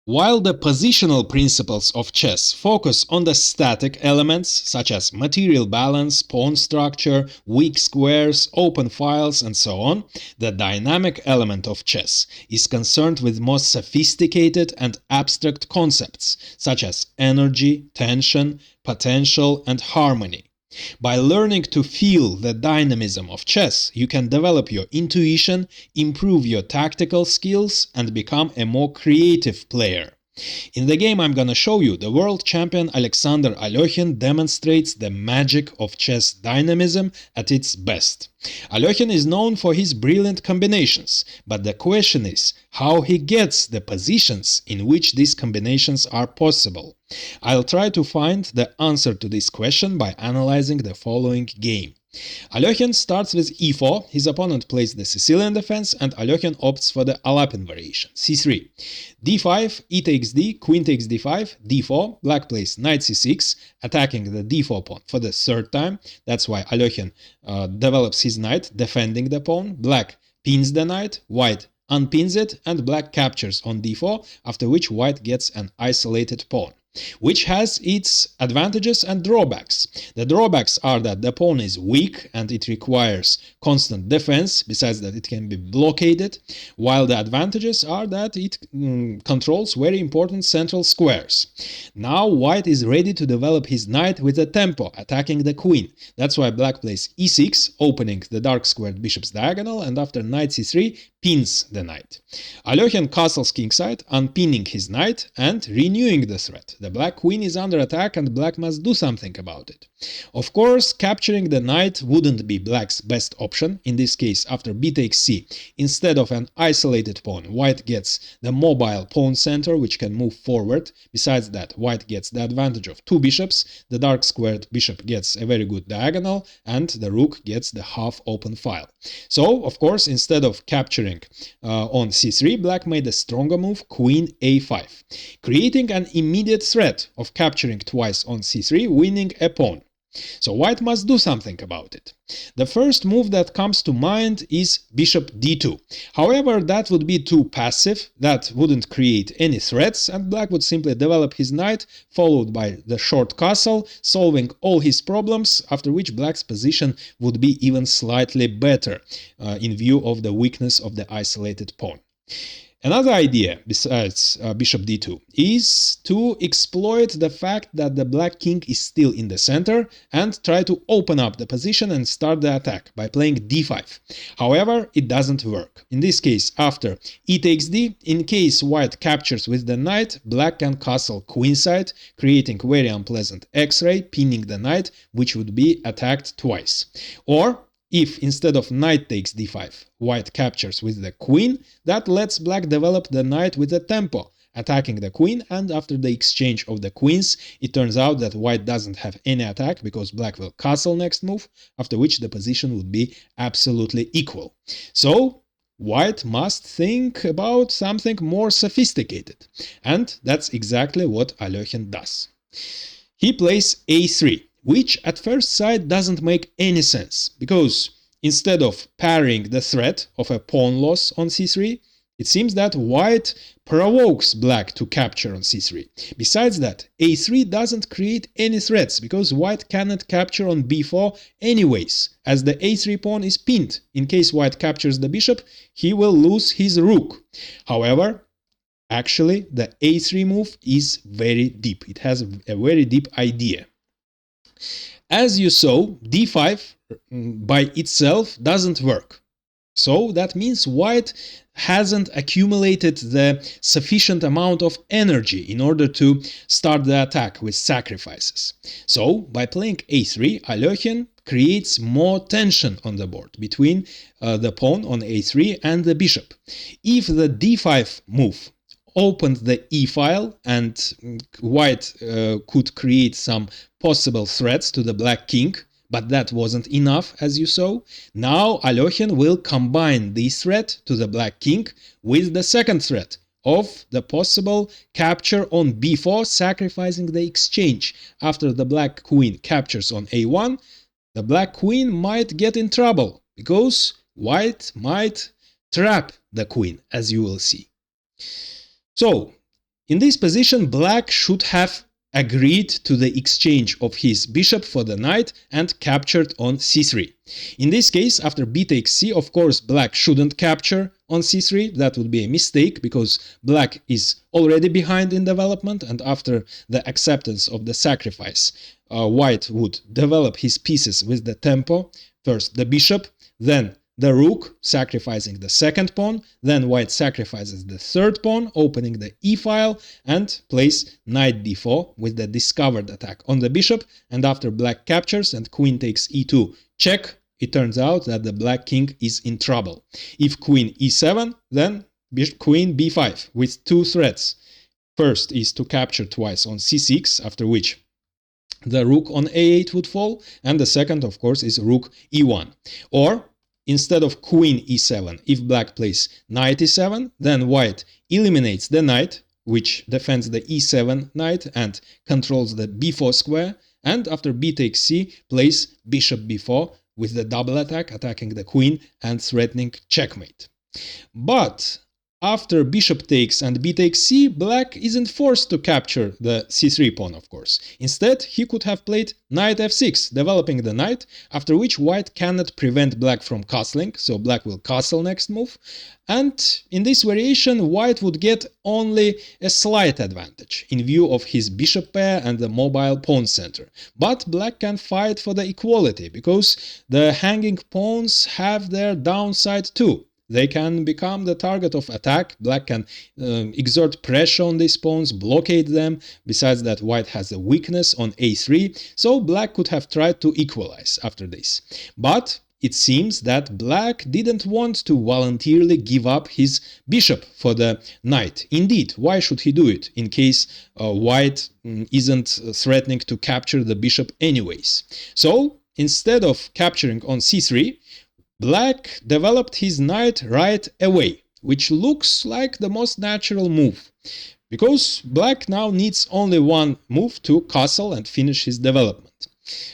While the positional principles of chess focus on the static elements such as material balance, pawn structure, weak squares, open files, and so on, the dynamic element of chess is concerned with more sophisticated and abstract concepts such as energy, tension, potential, and harmony. By learning to feel the dynamism of chess, you can develop your intuition, improve your tactical skills, and become a more creative player. In the game I'm gonna show you, the world champion Alexander Alekhine demonstrates the magic of chess dynamism at its best. Alekhine is known for his brilliant combinations, but the question is how he gets the positions in which these combinations are possible. I'll try to find the answer to this question by analyzing the following game. Alekhine starts with e4, his opponent plays the Sicilian defense, and Alekhine opts for the Alapin variation, c3. d5, e takes d, queen takes d5, d4, black plays knight c6, attacking the d4 pawn for the third time. That's why Alekhine develops his knight, defending the pawn. Black pins the knight, white unpins it, and black captures on d4, after which white gets an isolated pawn, which has its advantages and drawbacks. The drawbacks are that the pawn is weak and it requires constant defense, besides that it can be blockaded, while the advantages are that it controls very important central squares. Now white is ready to develop his knight with a tempo, attacking the queen. That's why black plays e6, opening the dark squared bishop's diagonal, and after knight c3 pins the knight. Alekhine castles kingside, unpinning his knight and renewing the threat. The black queen is under attack and black must do something about it. Of course, capturing the knight wouldn't be black's best option. In this case, after b takes c, instead of an isolated pawn, white gets the mobile pawn center, which can move forward. Besides that, white gets the advantage of two bishops, the dark squared bishop gets a very good diagonal, and the rook gets the half open file. So, of course, instead of capturing on c3, black made a stronger move, queen a5, creating an immediate threat of capturing twice on c3, winning a pawn. So white must do something about it. The first move that comes to mind is bishop d2. However, that would be too passive, that wouldn't create any threats, and black would simply develop his knight, followed by the short castle, solving all his problems, after which black's position would be even slightly better in view of the weakness of the isolated pawn. Another idea, besides bishop d2, is to exploit the fact that the black king is still in the center and try to open up the position and start the attack by playing d5. However, it doesn't work. In this case, after e takes d, in case white captures with the knight, black can castle queenside, creating very unpleasant x-ray, pinning the knight, which would be attacked twice. Or if instead of knight takes d5, white captures with the queen, that lets black develop the knight with a tempo, attacking the queen, and after the exchange of the queens, it turns out that white doesn't have any attack because black will castle next move, after which the position would be absolutely equal. So white must think about something more sophisticated, and that's exactly what Alekhine does. He plays a3. Which at first sight doesn't make any sense, because instead of parrying the threat of a pawn loss on c3, it seems that white provokes black to capture on c3. Besides that, a3 doesn't create any threats, because white cannot capture on b4 anyways, as the a3 pawn is pinned. In case white captures the bishop, he will lose his rook. However, actually, the a3 move is very deep. It has a very deep idea. As you saw, d5 by itself doesn't work. So that means white hasn't accumulated the sufficient amount of energy in order to start the attack with sacrifices. So by playing a3, Alekhine creates more tension on the board between the pawn on a3 and the bishop. If the d5 move opened the e-file and white could create some possible threats to the black king, but that wasn't enough, as you saw. Now Alekhine will combine this threat to the black king with the second threat of the possible capture on b4, sacrificing the exchange. After the black queen captures on a1, the black queen might get in trouble, because white might trap the queen, as you will see. So, In this position, black should have agreed to the exchange of his bishop for the knight and captured on c3. In this case, after b takes c, of course, black shouldn't capture on c3. That would be a mistake because black is already behind in development, and after the acceptance of the sacrifice, white would develop his pieces with the tempo. First the bishop, then the rook, sacrificing the second pawn, then white sacrifices the third pawn, opening the e-file, and plays knight d4 with the discovered attack on the bishop, and after black captures and queen takes e2 check, it turns out that the black king is in trouble. If queen e7, then queen b5 with two threats. First is to capture twice on c6, after which the rook on a8 would fall, and the second, of course, is rook e1. Or instead of queen e7, if black plays knight e7, then white eliminates the knight, which defends the e7 knight and controls the b4 square, and after b takes c, plays bishop b4 with the double attack, attacking the queen and threatening checkmate. But after bishop takes and b takes c, black isn't forced to capture the c3 pawn, of course. Instead, he could have played knight f6, developing the knight, after which white cannot prevent black from castling, so black will castle next move. And in this variation, white would get only a slight advantage in view of his bishop pair and the mobile pawn center. But black can fight for the equality, because the hanging pawns have their downside too. They can become the target of attack. Black can exert pressure on these pawns, blockade them. Besides that, white has a weakness on a3, so black could have tried to equalize after this. But it seems that black didn't want to voluntarily give up his bishop for the knight. Indeed, why should he do it in case white isn't threatening to capture the bishop anyways? So instead of capturing on c3, black developed his knight right away, which looks like the most natural move, because black now needs only one move to castle and finish his development.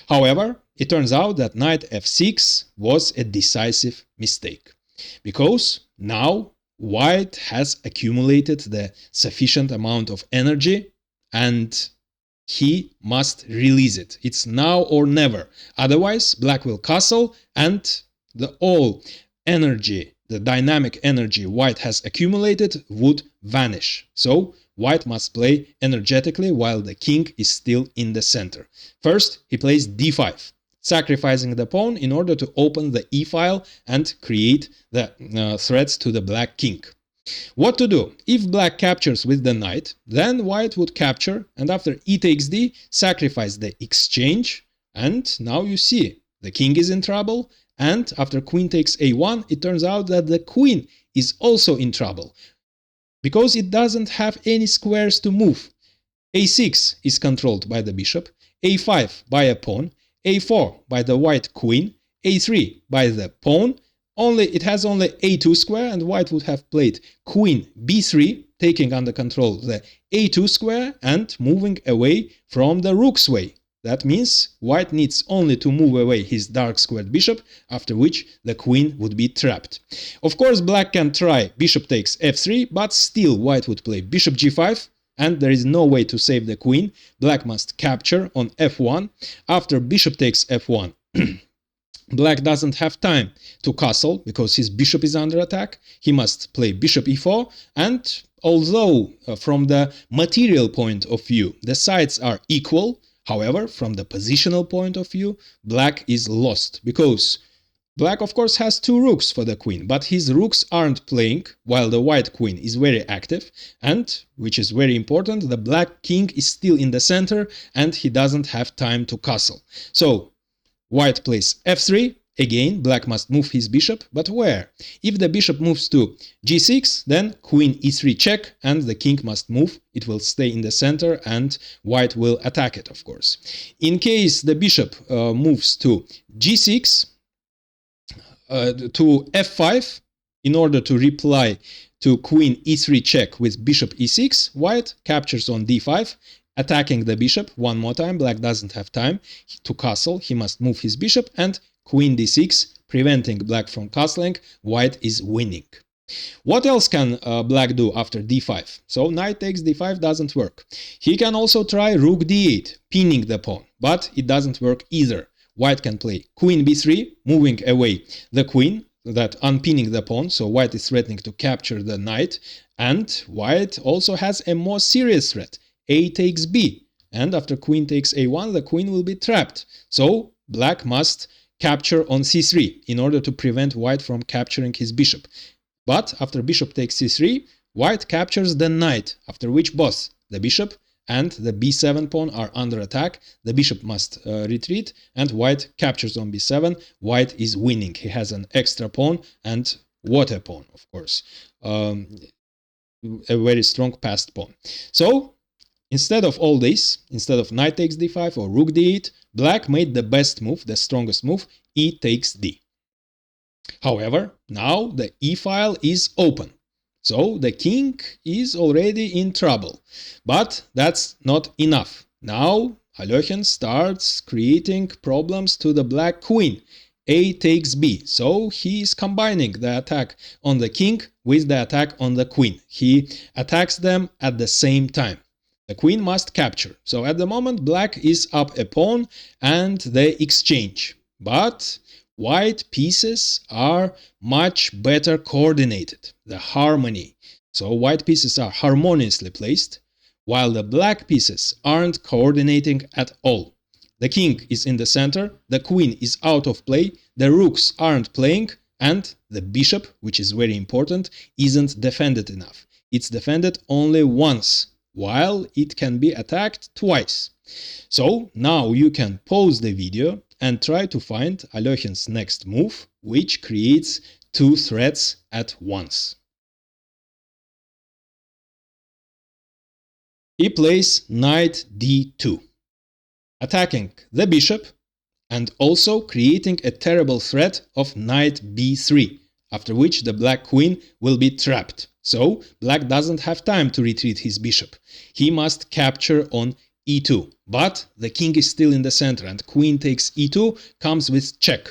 However, it turns out that knight f6 was a decisive mistake, because now white has accumulated the sufficient amount of energy and he must release it. It's now or never. Otherwise, black will castle and the all energy, the dynamic energy white has accumulated would vanish. So white must play energetically while the king is still in the center. First, he plays d5, sacrificing the pawn in order to open the e-file and create the threats to the black king. What to do? If black captures with the knight, then white would capture, and after e takes d, sacrifice the exchange, and now you see the king is in trouble. And after queen takes a1, it turns out that the queen is also in trouble, because it doesn't have any squares to move. a6 is controlled by the bishop, a5 by a pawn, a4 by the white queen, a3 by the pawn. It has only a2 square, and white would have played queen b3, taking under control the a2 square and moving away from the rook's way. That means white needs only to move away his dark squared bishop, after which the queen would be trapped. Of course, black can try bishop takes f3, but still white would play bishop g5, and there is no way to save the queen. Black must capture on f1. After bishop takes f1, black doesn't have time to castle because his bishop is under attack. He must play bishop e4, and although from the material point of view the sides are equal, however, from the positional point of view, black is lost, because black of course has two rooks for the queen, but his rooks aren't playing while the white queen is very active, and, which is very important, the black king is still in the center and he doesn't have time to castle. So white plays f3. Again, black must move his bishop, but where? If the bishop moves to g6, then queen e3 check, and the king must move. It will stay in the center, and white will attack it, of course. In case the bishop moves to g6, to f5, in order to reply to queen e3 check with bishop e6, white captures on d5, attacking the bishop one more time. Black doesn't have time to castle. He must move his bishop, and queen d6, preventing black from castling. White is winning. What else can black do after d5? So knight takes d5 doesn't work. He can also try rook d8, pinning the pawn, but it doesn't work either. White can play queen b3, moving away the queen, that unpinning the pawn, so white is threatening to capture the knight, and white also has a more serious threat, a takes b, and after queen takes a1, the queen will be trapped. So black must capture on c3 in order to prevent white from capturing his bishop. But after bishop takes c3, white captures the knight, after which both the bishop and the b7 pawn are under attack. The bishop must retreat, and white captures on b7. White is winning. He has an extra pawn, and what a pawn, of course. A very strong passed pawn. So instead of all this, instead of knight takes d5 or rook d8, black made the best move, the strongest move, e takes d. However, now the e-file is open, so the king is already in trouble. But that's not enough. Now Alekhine starts creating problems to the black queen. A takes b, so he is combining the attack on the king with the attack on the queen. He attacks them at the same time. The queen must capture. So at the moment black is up a pawn and they exchange. But white pieces are much better coordinated, the harmony. So white pieces are harmoniously placed, while the black pieces aren't coordinating at all. The king is in the center, the queen is out of play, the rooks aren't playing, and the bishop, which is very important, isn't defended enough. It's defended only once, while it can be attacked twice. So now you can pause the video and try to find Alekhine's next move, which creates two threats at once. He plays knight d2, attacking the bishop and also creating a terrible threat of knight b3, after which the black queen will be trapped. So black doesn't have time to retreat his bishop. He must capture on e2, but the king is still in the center and queen takes e2 comes with check.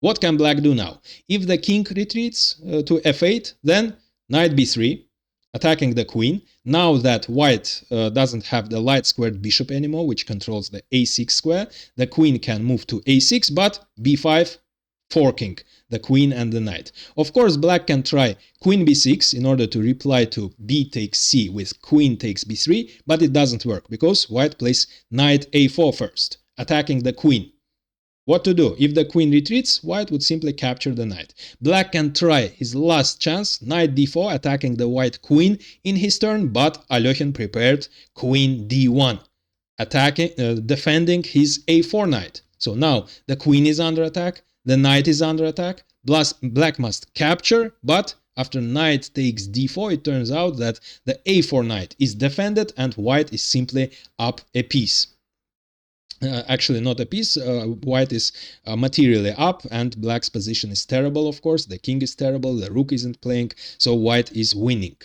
What can black do now? If the king retreats to f8, then knight b3, attacking the queen. Now that white doesn't have the light squared bishop anymore, which controls the a6 square, the queen can move to a6, but b5 forking the queen and the knight. Of course, black can try queen b6 in order to reply to b takes c with queen takes b3, but it doesn't work because white plays knight a4 first, attacking the queen. What to do? If the queen retreats, white would simply capture the knight. Black can try his last chance, knight d4, attacking the white queen in his turn, but Alekhine prepared queen d1, defending his a4 knight. So now the queen is under attack, the knight is under attack, black must capture, but after knight takes d4, it turns out that the a4 knight is defended and white is simply up a piece. Actually not a piece, white is materially up and black's position is terrible, of course, the king is terrible, the rook isn't playing, so white is winning.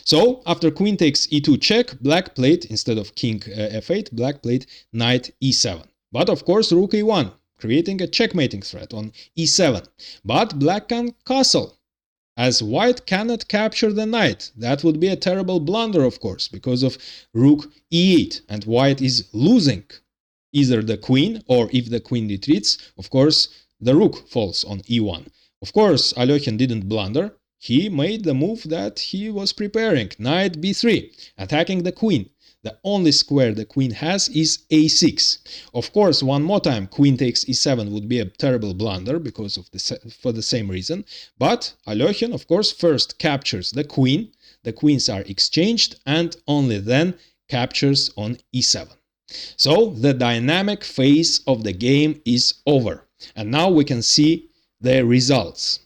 So after queen takes e2 check, black played, instead of king f8, black played knight e7. But of course rook e1, creating a checkmating threat on e7. But black can castle, as white cannot capture the knight. That would be a terrible blunder, of course, because of rook e8, and white is losing either the queen, or if the queen retreats, of course, the rook falls on e1. Of course, Alekhine didn't blunder. He made the move that he was preparing, knight b3, attacking the queen. The only square the queen has is a6. Of course, one more time, queen takes e7 would be a terrible blunder because of for the same reason. But Alekhine, of course, first captures the queen. The queens are exchanged and only then captures on e7. So the dynamic phase of the game is over. And now we can see the results.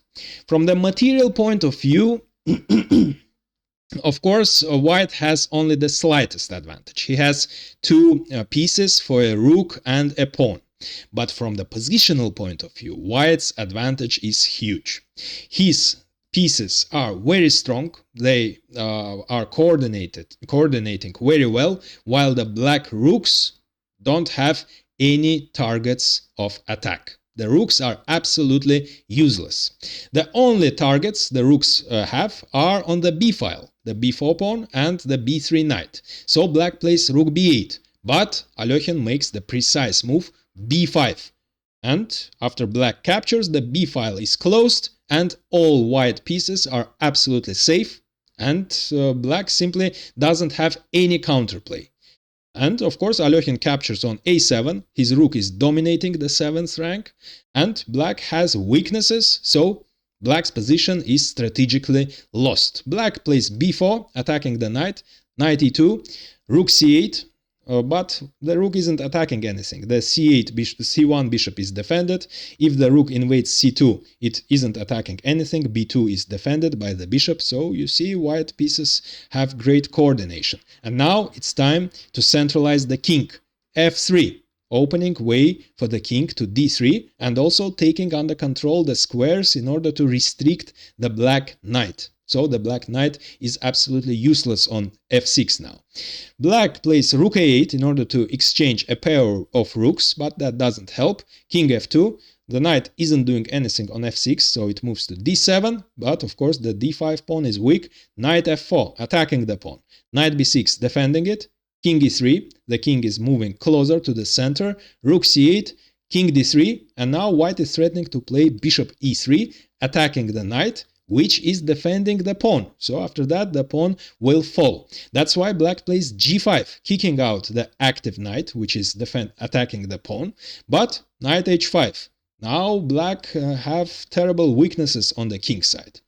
From the material point of view, of course, white has only the slightest advantage. He has two pieces for a rook and a pawn. But from the positional point of view, white's advantage is huge. His pieces are very strong, they are coordinating very well, while the black rooks don't have any targets of attack. The rooks are absolutely useless. The only targets the rooks have are on the b file, the b4 pawn and the b3 knight. So black plays rook b8, but Alekhine makes the precise move b5. And after black captures, the b file is closed and all white pieces are absolutely safe, and black simply doesn't have any counterplay. And of course Alekhine captures on a7, his rook is dominating the 7th rank, and black has weaknesses, so black's position is strategically lost. Black plays b4, attacking the knight, knight e2, rook c8, but the rook isn't attacking anything. The c1 bishop is defended. If the rook invades c2, it isn't attacking anything. b2 is defended by the bishop. So you see, white pieces have great coordination. And now it's time to centralize the king. f3, opening way for the king to d3 and also taking under control the squares in order to restrict the black knight. So the black knight is absolutely useless on f6 now. Black plays rook a8 in order to exchange a pair of rooks, but that doesn't help. King f2. The knight isn't doing anything on f6, so it moves to d7, but of course the d5 pawn is weak. Knight f4, attacking the pawn. Knight b6, defending it. King e3, the king is moving closer to the center. Rook c8, king d3, and now white is threatening to play bishop e3, attacking the knight, which is defending the pawn. So after that, the pawn will fall. That's why black plays g5, kicking out the active knight, which is attacking the pawn. But knight h5. Now black have terrible weaknesses on the king side.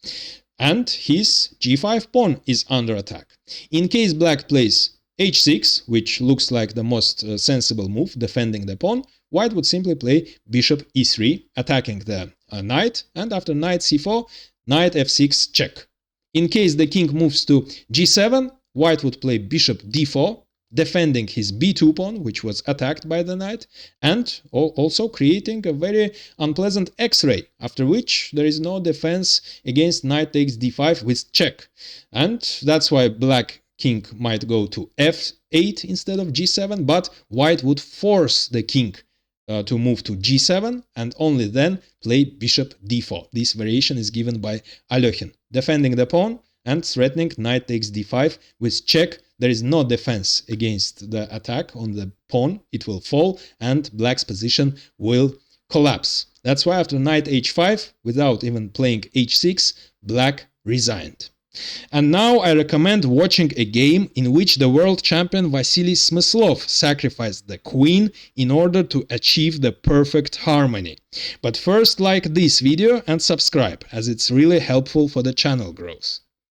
And his g5 pawn is under attack. In case black plays h6, which looks like the most sensible move, defending the pawn, white would simply play bishop e3, attacking the knight, and after knight c4, knight f6 check. In case the king moves to g7, white would play bishop d4, defending his b2 pawn, which was attacked by the knight, and also creating a very unpleasant x-ray, after which there is no defense against knight takes d5 with check. And that's why black king might go to f8 instead of g7, but white would force the king to move to g7 and only then play bishop d4. This variation is given by Alekhine, defending the pawn and threatening knight takes d5 with check. There is no defense against the attack on the pawn. It will fall and black's position will collapse. That's why after knight h5, without even playing h6, black resigned. And now I recommend watching a game in which the world champion Vasily Smyslov sacrificed the queen in order to achieve the perfect harmony. But first, like this video and subscribe, as it's really helpful for the channel growth.